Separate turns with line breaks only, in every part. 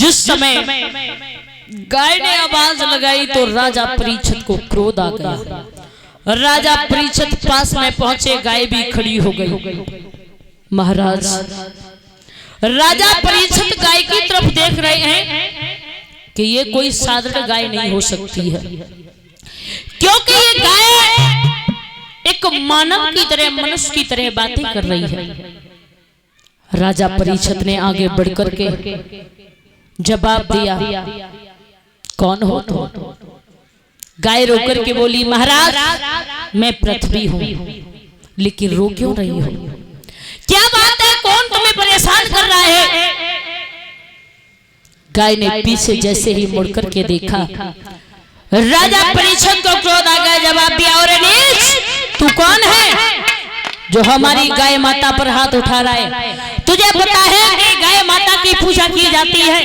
जिस समय गाय ने आवाज लगाई तो राजा परीक्षित को क्रोध आ गया। राजा परीक्षित पास में पहुंचे, गाय भी खड़ी हो गई। महाराज, राजा परीक्षित गाय की तरफ देख रहे हैं कि ये कोई साधारण गाय नहीं हो सकती है, क्योंकि ये गाय एक मानव की तरह, मनुष्य की तरह बातें कर रही है। राजा परीक्षित ने आगे बढ़कर के जवाब दिया, कौन हो तुम? गाय रो करके बोली, महाराज मैं पृथ्वी हूं, लेकिन रो क्यों रही हो? क्या बात है, कौन तुम्हें परेशान कर रहा है? गाय ने पीछे जैसे ही मुड़ करके देखा, राजा परीक्षित को क्रोध आ गया। जवाब दिया, और नीच, तू कौन है जो हमारी गाय माता पर हाथ उठा रहा है? तुझे पता है कि गाय माता की पूजा की जाती है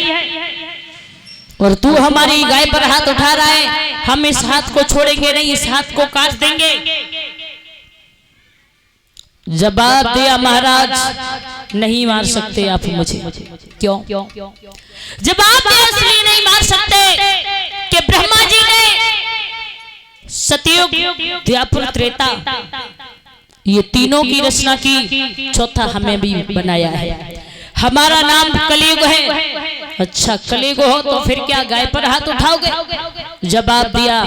और तू हमारी गाय पर हाथ उठा रहा है? हम इस हाथ को छोड़ेंगे नहीं, इस हाथ को काट देंगे। जवाब दिया, महाराज नहीं मार सकते आप मुझे। क्यों? जवाब दिया, इसलिए नहीं मार सकते कि ब्रह्मा जी ने सतयुग, द्वापर, त्रेता ये तीनों की रचना की, चौथा हमें भी बनाया है। हमारा नाम कलयुग है। अच्छा, कलयुग हो तो फिर क्या गाय पर हाथ उठाओगे? जवाब दिया,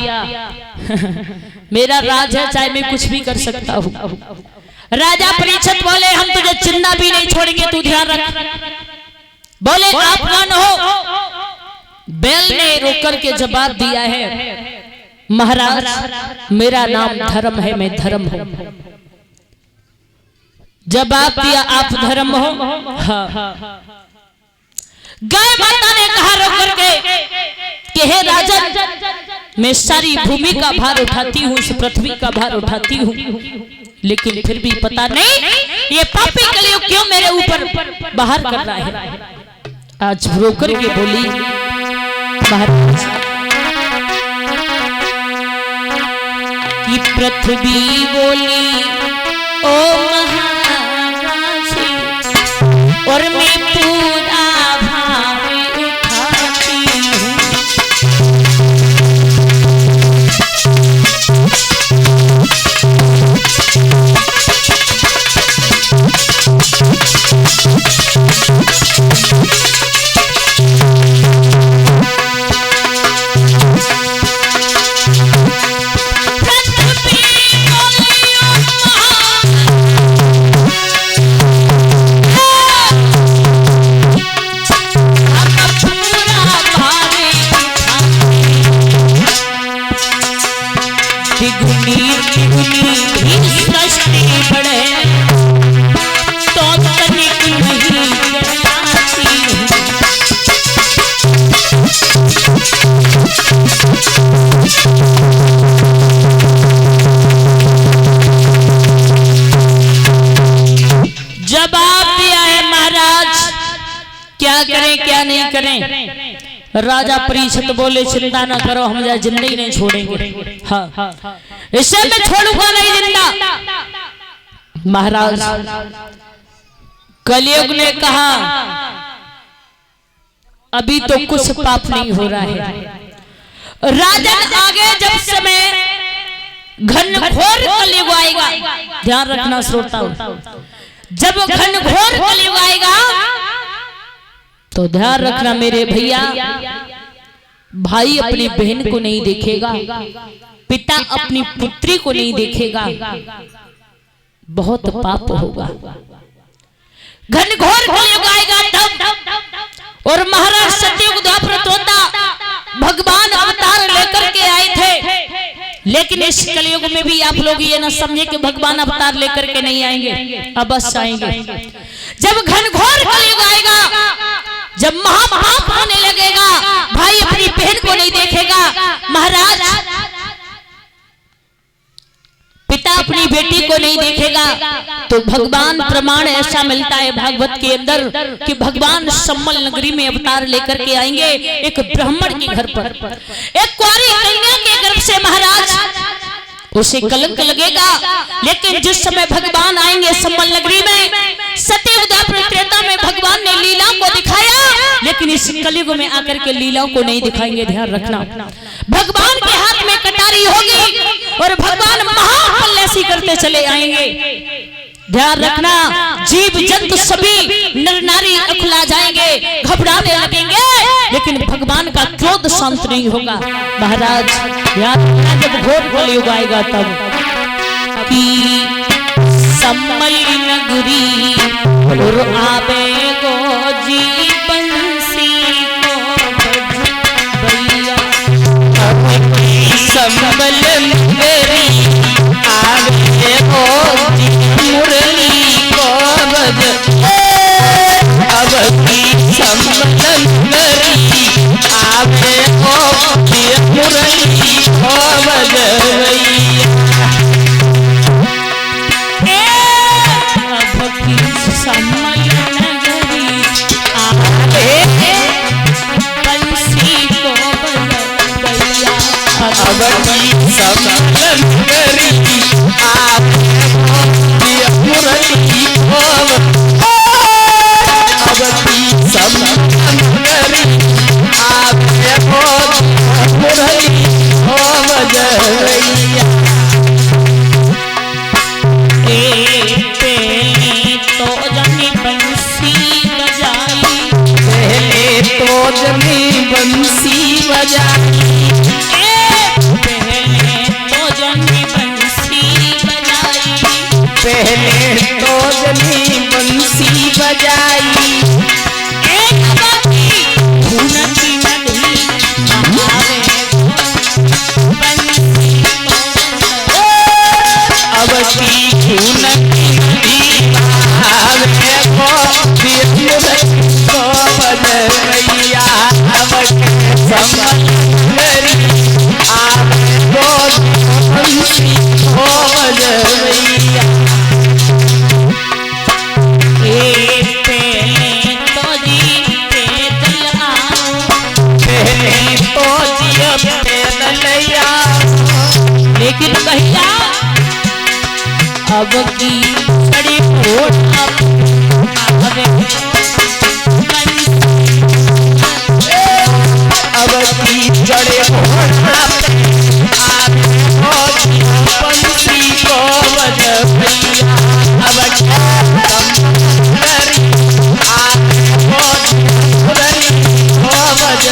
मेरा राज है, चाहे मैं कुछ भी कर सकता हूँ। राजा परीक्षित बोले, हम तुझे चिन्ना भी नहीं छोड़ेंगे, तू ध्यान रख। बोले, आप कौन हो? बैल ने रोकर के जवाब दिया है, महाराज मेरा नाम धर्म है, मैं धर्म हूं। जवाब दिया, आप धर्म हो? हाँ। गाय माता ने कहा रोक करके कि हे राजन, मैं सारी भूमि का भार उठाती हूँ, इस पृथ्वी का भार उठाती हूँ, लेकिन फिर भी पता नहीं ये पापी कलयुग क्यों मेरे ऊपर बाहर कर रहा है। आज रो करके बोली, महाराज कि पृथ्वी बोली, ओ महाराज, और मैं पूरा भार उठाती हूँ। क्या नहीं करें? राजा परीक्षित बोले, चिंता ना करो, हम जिंदा ही नहीं छोड़ेंगे। हाँ, इससे मैं छोड़ूंगा नहीं जिंदा। महाराज, कलयुग ने कहा अभी तो कुछ पाप नहीं हो रहा है। राजन आगे जब समय घनघोर कलयुग आएगा, ध्यान रखना श्रोताओ, जब घनघोर कलयुग आएगा तो ध्यान रखना मेरे भैया, भाई अपनी बहन को नहीं देखेगा, पिता अपनी पुत्री को नहीं देखेगा, बहुत पाप होगा। घनघोर कलयुग आएगा तब। और महाराज सतयुग, द्वापर, त्रेता भगवान अवतार लेकर के आए थे, लेकिन इस कलयुग में भी आप लोग ये ना समझे कि भगवान अवतार लेकर के नहीं आएंगे, अवश्य आएंगे। जब घनघोर कलयुग आएगा, जब महापाप होने लगेगा, भाई अपनी बहन को नहीं देखेगा, महाराज पिता अपनी बेटी को नहीं देखेगा, तो भगवान प्रमाण ऐसा मिलता है भागवत के अंदर कि भगवान सम्मल नगरी में अवतार लेकर के आएंगे एक ब्राह्मण के घर पर, एक कुंवारी कन्या के गर्भ से। महाराज उसे कलंक लगेगा, लेकिन जिस समय भगवान आएंगे सम्मल नगरी में, सतयुग, द्वापर, त्रेता में भगवान ने लीला को दिखाया, लेकिन लेकिन इस कलयुग में आकर के लीलाओं को नहीं दिखाएंगे। ध्यान रखना, भगवान के हाथ में कटारी होगी और भगवान महापल्लेसी करते चले आएंगे। ध्यान रखना, जीव जंतु सभी नर नारी अकुला जाएंगे, घबराने लगेंगे, लेकिन भगवान का क्रोध शांत नहीं होगा। महाराज ध्यान रखना, जब घोर कलयुग आएगा तब सम्मल नगरी और आवे गो जीवन सी को भैया। सम्मल नगरी आवे गो मुरली को बज, अब की सम्मल नगरी आवे गो मुरली को बज भैया। सम्मल नगरी आवे बंसी को बजैया। अब की सम्मल नगरी आवे मुरली को, अब की सम्मल नगरी आवे मुरली को बजैया। जमी बंसी बजाई, पहले तो जमी बंसी बजाई, पहले तो जमी बंसी बजाई। एक बाकी भूनती नदी आवे बंसी को, अब की भूनती नदी आवे को बजैया। अब सम्मल नगरी आवे गो बंसी को बजैया। पहले तो जी पैदल आओ, पहले तो जी पैदल आओ, लेकिन भैया अब की बड़ी वोट आवे जड़े बंसी को बज भैया। अब बज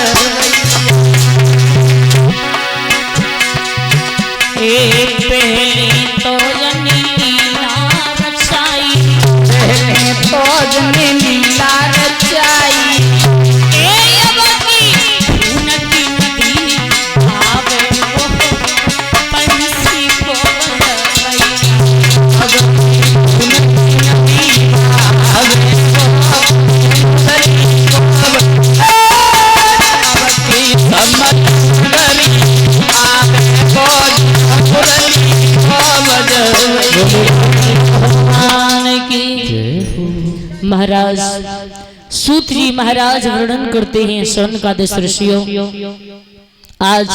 पहले तो जनी लीला रचाई, पहले तो जनी लीला रचाई। महाराज सूत जी महाराज वर्णन करते हैं शरण का ऋषियों। आज